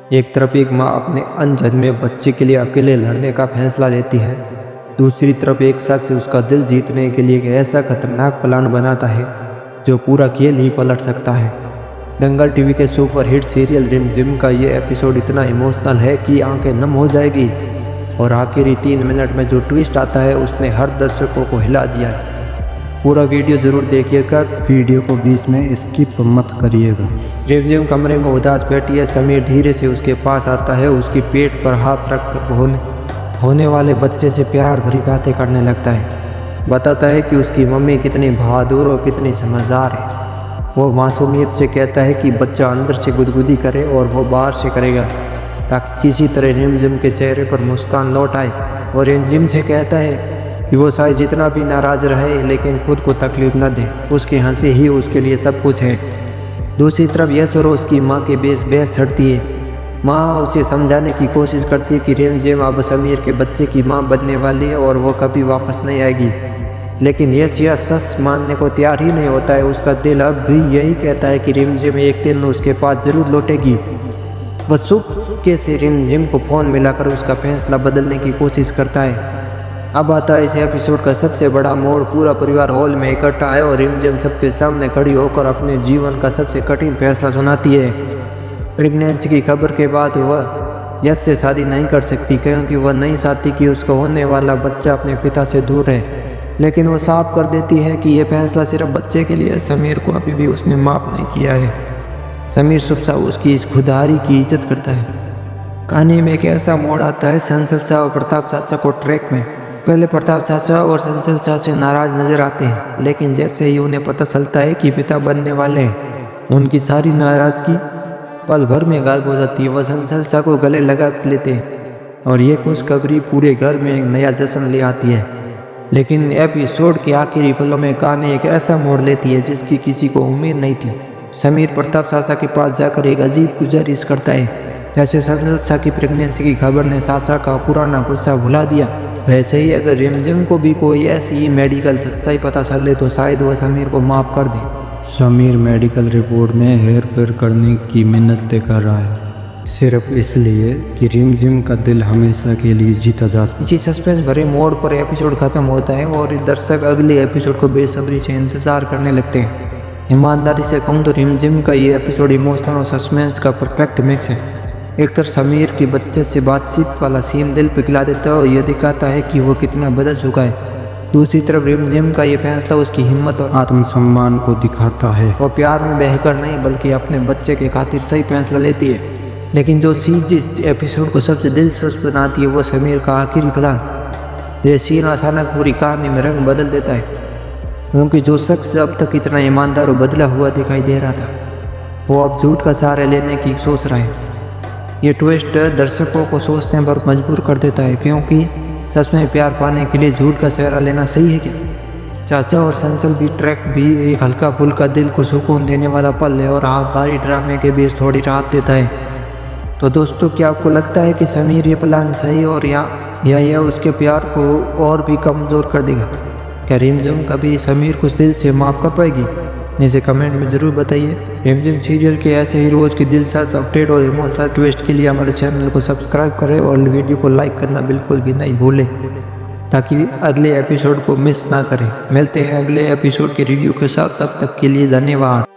एक तरफ एक माँ अपने अनजन्मे बच्चे के लिए अकेले लड़ने का फैसला लेती है, दूसरी तरफ एक शख्स उसका दिल जीतने के लिए एक ऐसा खतरनाक प्लान बनाता है जो पूरा खेल ही पलट सकता है। दंगल टीवी के सुपरहिट सीरियल रिमझिम का ये एपिसोड इतना इमोशनल है कि आंखें नम हो जाएगी और आखिरी 3 मिनट में जो ट्विस्ट आता है उसने हर दर्शकों को हिला दिया है। पूरा वीडियो ज़रूर देखिएगा, वीडियो को बीच में स्किप मत करिएगा। रिमझिम कमरे में उदास बैठी है। समीर धीरे से उसके पास आता है, उसकी पेट पर हाथ रखकर होने वाले बच्चे से प्यार भरी बातें करने लगता है। बताता है कि उसकी मम्मी कितनी बहादुर और कितनी समझदार है। वो मासूमियत से कहता है कि बच्चा अंदर से गुदगुदी करे और वो बाहर से करेगा ताकि किसी तरह रिमझिम के चेहरे पर मुस्कान लौट आए। और रिमझिम से कहता है कि वो चाहे जितना भी नाराज़ रहे लेकिन खुद को तकलीफ न दे, उसकी हंसी ही उसके लिए सब कुछ है। दूसरी तरफ यश और उसकी माँ के बीच बहस चढ़ती है। माँ उसे समझाने की कोशिश करती है कि रिमझिम अब समीर के बच्चे की माँ बनने वाली है और वो कभी वापस नहीं आएगी, लेकिन यश यह सच मानने को तैयार ही नहीं होता है। उसका दिल अब भी यही कहता है कि रिमझिम एक दिन उसके पास जरूर लौटेगी। वह चुपके से रिमझिम को फ़ोन मिलाकर उसका फैसला बदलने की कोशिश करता है। अब आता है इस एपिसोड का सबसे बड़ा मोड़। पूरा परिवार हॉल में इकट्ठा है और रिमझिम सबके सामने खड़ी होकर अपने जीवन का सबसे कठिन फैसला सुनाती है। प्रेगनेंसी की खबर के बाद वह यश से शादी नहीं कर सकती क्योंकि वह नहीं चाहती कि उसका होने वाला बच्चा अपने पिता से दूर रहे, लेकिन वह साफ कर देती है कि यह फैसला सिर्फ बच्चे के लिए। समीर को अभी भी उसने माफ़ नहीं किया है। समीर सुबह उसकी इस खुदहारी की इज्जत करता है। कहानी में एक ऐसा मोड़ आता है, संसल शाह और प्रताप चाचा को ट्रैक में। पहले प्रताप चाचा और संसल शाह से नाराज नजर आते हैं, लेकिन जैसे ही उन्हें पता चलता है कि पिता बनने वाले हैं, उनकी सारी नाराजगी पल भर में गायब हो जाती है। वह संसल शाह को गले लगा लेते हैं और ये खुशखबरी पूरे घर में एक नया जश्न ले आती है। लेकिन एपिसोड के आखिरी पलों में कहानी एक ऐसा मोड़ लेती है जिसकी किसी को उम्मीद नहीं थी। समीर प्रताप चाचा के पास जाकर एक अजीब गुजारिश करता है, जैसे संसल शाह की प्रेगनेंसी की खबर ने चाचा का पुराना गुस्सा भुला दिया, वैसे ही अगर रिमझिम को भी कोई ऐसी मेडिकल सच्चाई पता चले तो शायद वह समीर को माफ़ कर दे। समीर मेडिकल रिपोर्ट में हेर फेर करने की मिन्नतें कर रहा है, सिर्फ इसलिए कि रिमझिम का दिल हमेशा के लिए जीता जा सके। इसी सस्पेंस भरे मोड़ पर एपिसोड खत्म होता है और दर्शक अगले एपिसोड को बेसब्री से इंतज़ार करने लगते हैं। ईमानदारी से कहूँ तो रिमझिम का ये एपिसोड इमोशनल और सस्पेंस का परफेक्ट मिक्स है। एक तरफ समीर के बच्चे से बातचीत वाला सीन दिल पिघला देता है और यह दिखाता है कि वो कितना बदल चुका है। दूसरी तरफ रिमझिम का ये फैसला उसकी हिम्मत और आत्मसम्मान को दिखाता है। वो प्यार में बहकर नहीं बल्कि अपने बच्चे के खातिर सही फैसला लेती है। लेकिन जो चीज़ इस एपिसोड को सबसे दिलचस्प बनाती है वो समीर का आखिरी प्लान। ये सीन अचानक पूरी कहानी में रंग बदल देता है, क्योंकि जो शख्स अब तक इतना ईमानदार और बदला हुआ दिखाई दे रहा था वो अब झूठ का सहारा लेने की सोच रहा है। ये ट्विस्ट दर्शकों को सोचने पर मजबूर कर देता है, क्योंकि सच में प्यार पाने के लिए झूठ का सहारा लेना सही है क्या? चाचा और संसल भी ट्रैक भी एक हल्का फुल्का दिल को सुकून देने वाला पल है और आप भारी ड्रामे के बीच थोड़ी राहत देता है। तो दोस्तों, क्या आपको लगता है कि समीर ये प्लान सही और या उसके प्यार को और भी कमज़ोर कर देगा? क्या रिमझिम कभी समीर को दिल से माफ़ कर पाएगी? नीचे कमेंट में ज़रूर बताइए। रिमझिम सीरियल के ऐसे ही रोज़ की दिलचस्प अपडेट और इमोशनल ट्विस्ट के लिए हमारे चैनल को सब्सक्राइब करें और वीडियो को लाइक करना बिल्कुल भी नहीं भूलें ताकि अगले एपिसोड को मिस ना करें। मिलते हैं अगले एपिसोड के रिव्यू के साथ, तब तक के लिए धन्यवाद।